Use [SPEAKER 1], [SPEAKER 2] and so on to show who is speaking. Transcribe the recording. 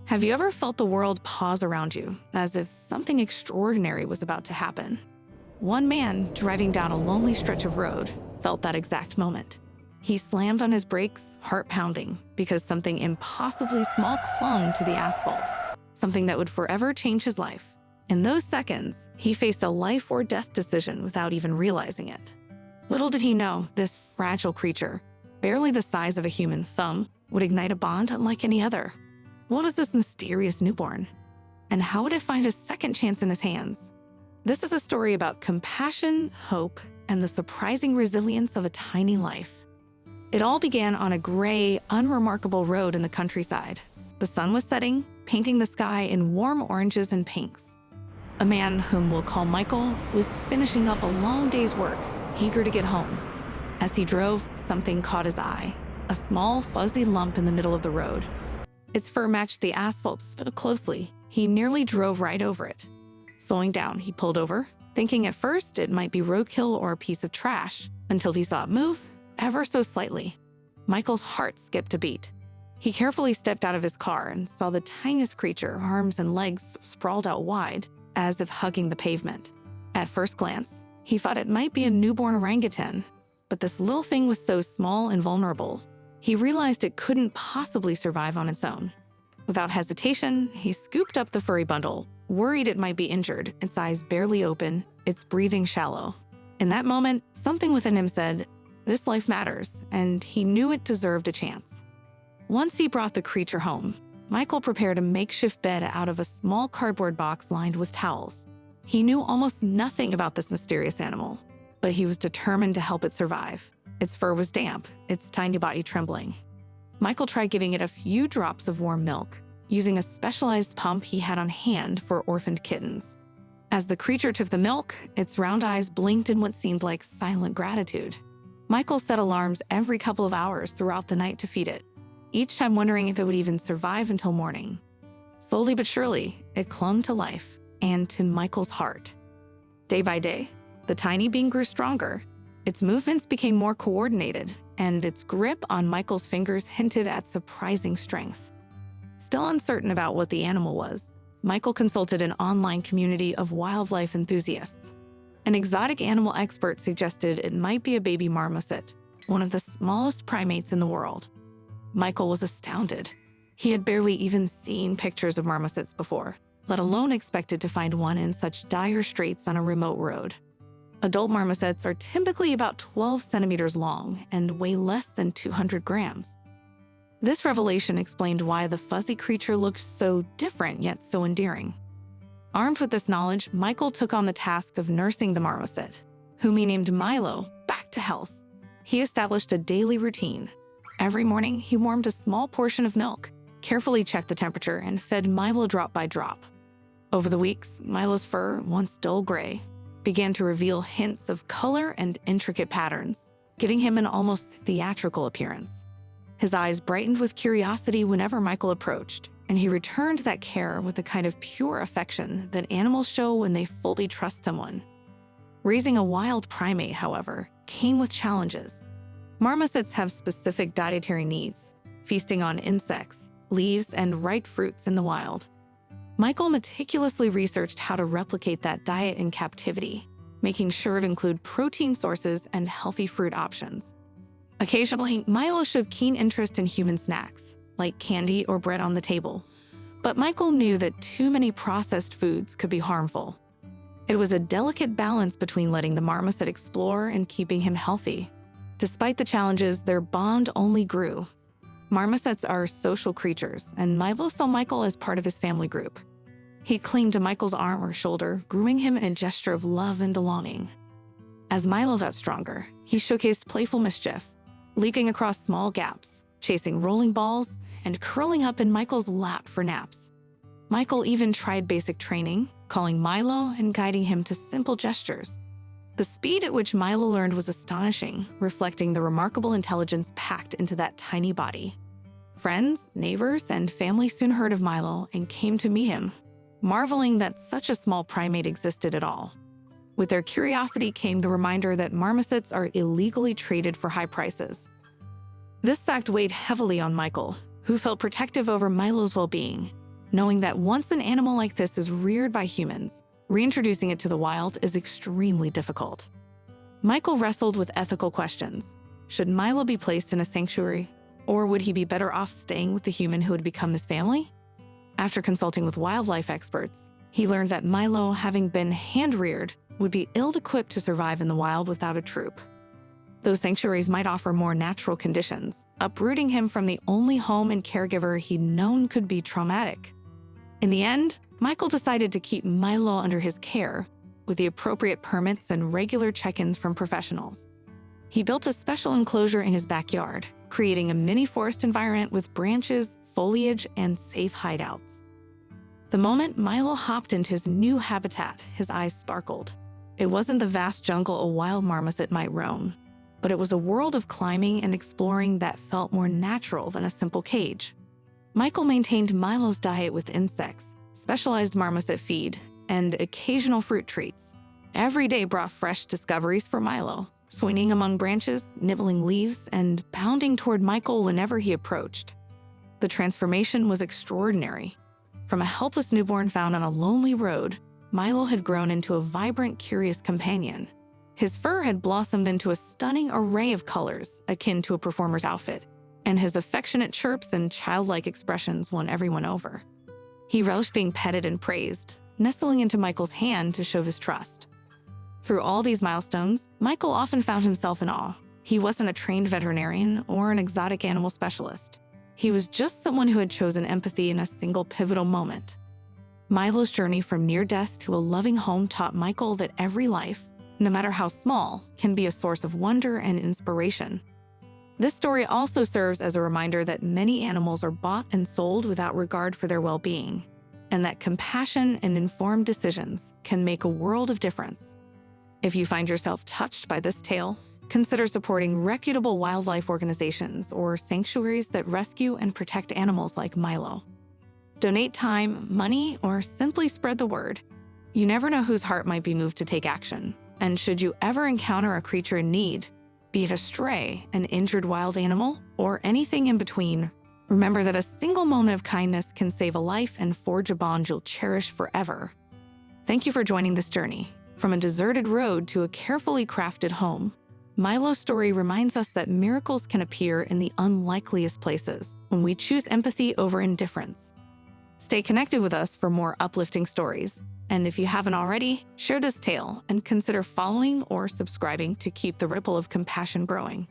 [SPEAKER 1] Have you ever felt the world pause around you, as if something extraordinary was about to happen? One man, driving down a lonely stretch of road, felt that exact moment. He slammed on his brakes, heart pounding, because something impossibly small clung to the asphalt, something that would forever change his life. In those seconds, he faced a life or death decision without even realizing it. Little did he know, this fragile creature, barely the size of a human thumb, would ignite a bond unlike any other. What was this mysterious newborn? And how would it find a second chance in his hands? This is a story about compassion, hope, and the surprising resilience of a tiny life. It all began on a gray, unremarkable road in the countryside. The sun was setting, painting the sky in warm oranges and pinks. A man, whom we'll call Michael, was finishing up a long day's work, eager to get home. As he drove, something caught his eye, a small, fuzzy lump in the middle of the road. Its fur matched the asphalt so closely, he nearly drove right over it. Slowing down, he pulled over, thinking at first it might be roadkill or a piece of trash, until he saw it move, ever so slightly. Michael's heart skipped a beat. He carefully stepped out of his car and saw the tiniest creature, arms and legs sprawled out wide, as if hugging the pavement. At first glance, he thought it might be a newborn orangutan, but this little thing was so small and vulnerable, he realized it couldn't possibly survive on its own. Without hesitation, he scooped up the furry bundle, worried it might be injured, its eyes barely open, its breathing shallow. In that moment, something within him said, "This life matters," and he knew it deserved a chance. Once he brought the creature home, Michael prepared a makeshift bed out of a small cardboard box lined with towels. He knew almost nothing about this mysterious animal, but he was determined to help it survive. Its fur was damp, its tiny body trembling. Michael tried giving it a few drops of warm milk, using a specialized pump he had on hand for orphaned kittens. As the creature took the milk, its round eyes blinked in what seemed like silent gratitude. Michael set alarms every couple of hours throughout the night to feed it, each time wondering if it would even survive until morning. Slowly but surely, it clung to life and to Michael's heart. Day by day, the tiny being grew stronger. Its movements became more coordinated, and its grip on Michael's fingers hinted at surprising strength. Still uncertain about what the animal was, Michael consulted an online community of wildlife enthusiasts. An exotic animal expert suggested it might be a baby marmoset, one of the smallest primates in the world. Michael was astounded. He had barely even seen pictures of marmosets before, let alone expected to find one in such dire straits on a remote road. Adult marmosets are typically about 12 centimeters long and weigh less than 200 grams. This revelation explained why the fuzzy creature looked so different yet so endearing. Armed with this knowledge, Michael took on the task of nursing the marmoset, whom he named Milo, back to health. He established a daily routine. Every morning, he warmed a small portion of milk, carefully checked the temperature, and fed Milo drop by drop. Over the weeks, Milo's fur, once dull gray, began to reveal hints of color and intricate patterns, giving him an almost theatrical appearance. His eyes brightened with curiosity whenever Michael approached, and he returned that care with the kind of pure affection that animals show when they fully trust someone. Raising a wild primate, however, came with challenges. Marmosets have specific dietary needs, feasting on insects, leaves, and ripe fruits in the wild. Michael meticulously researched how to replicate that diet in captivity, making sure to include protein sources and healthy fruit options. Occasionally, Milo showed keen interest in human snacks, like candy or bread on the table. But Michael knew that too many processed foods could be harmful. It was a delicate balance between letting the marmoset explore and keeping him healthy. Despite the challenges, their bond only grew. Marmosets are social creatures, and Milo saw Michael as part of his family group. He'd cling to Michael's arm or shoulder, grooming him in a gesture of love and belonging. As Milo got stronger, he showcased playful mischief, leaping across small gaps, chasing rolling balls, and curling up in Michael's lap for naps. Michael even tried basic training, calling Milo and guiding him to simple gestures. The speed at which Milo learned was astonishing, reflecting the remarkable intelligence packed into that tiny body. Friends, neighbors, and family soon heard of Milo and came to meet him, marveling that such a small primate existed at all. With their curiosity came the reminder that marmosets are illegally traded for high prices. This fact weighed heavily on Michael, who felt protective over Milo's well-being. knowing that once an animal like this is reared by humans, reintroducing it to the wild is extremely difficult. Michael wrestled with ethical questions. Should Milo be placed in a sanctuary, or would he be better off staying with the human who had become his family? After consulting with wildlife experts, he learned that Milo, having been hand-reared, would be ill-equipped to survive in the wild without a troop. Those sanctuaries might offer more natural conditions, uprooting him from the only home and caregiver he'd known could be traumatic. In the end, Michael decided to keep Milo under his care, with the appropriate permits and regular check-ins from professionals. He built a special enclosure in his backyard, creating a mini forest environment with branches, foliage, and safe hideouts. The moment Milo hopped into his new habitat, his eyes sparkled. It wasn't the vast jungle a wild marmoset might roam, but it was a world of climbing and exploring that felt more natural than a simple cage. Michael maintained Milo's diet with insects, specialized marmoset feed, and occasional fruit treats. Every day brought fresh discoveries for Milo, swinging among branches, nibbling leaves, and bounding toward Michael whenever he approached. The transformation was extraordinary. From a helpless newborn found on a lonely road, Milo had grown into a vibrant, curious companion. His fur had blossomed into a stunning array of colors, akin to a performer's outfit, and his affectionate chirps and childlike expressions won everyone over. He relished being petted and praised, nestling into Michael's hand to show his trust. Through all these milestones, Michael often found himself in awe. He wasn't a trained veterinarian or an exotic animal specialist. He was just someone who had chosen empathy in a single pivotal moment. Milo's journey from near death to a loving home taught Michael that every life, no matter how small, can be a source of wonder and inspiration. This story also serves as a reminder that many animals are bought and sold without regard for their well-being, and that compassion and informed decisions can make a world of difference. If you find yourself touched by this tale, consider supporting reputable wildlife organizations or sanctuaries that rescue and protect animals like Milo. Donate time, money, or simply spread the word. You never know whose heart might be moved to take action. And should you ever encounter a creature in need, be it a stray, an injured wild animal, or anything in between, remember that a single moment of kindness can save a life and forge a bond you'll cherish forever. Thank you for joining this journey. From a deserted road to a carefully crafted home, Milo's story reminds us that miracles can appear in the unlikeliest places when we choose empathy over indifference. Stay connected with us for more uplifting stories. And if you haven't already, share this tale and consider following or subscribing to keep the ripple of compassion growing.